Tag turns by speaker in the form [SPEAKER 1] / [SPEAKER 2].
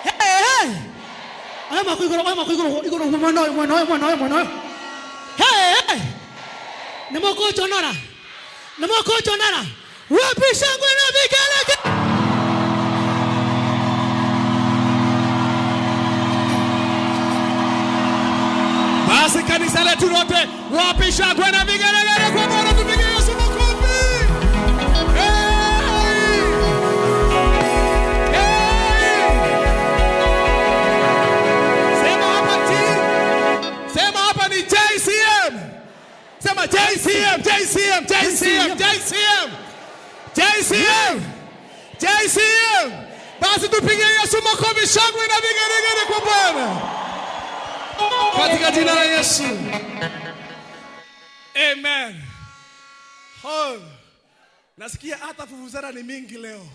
[SPEAKER 1] Hey! Ama kuigoro mwana. Hey! Namoko chonara. Wapi shangwe na vigelegele. Basi kanisa letu lote, wapi shangwe na vigelegele kwa Bwana, tupige Yesu makofi. Sema hapa ni JCM. Sema JCM. Basi tupige Yesu makofi, shangwe na vigelegele kwa Bwana. Katika jina la Yesu. Amen. Nasikia hata vuvuzela ni mingi leo.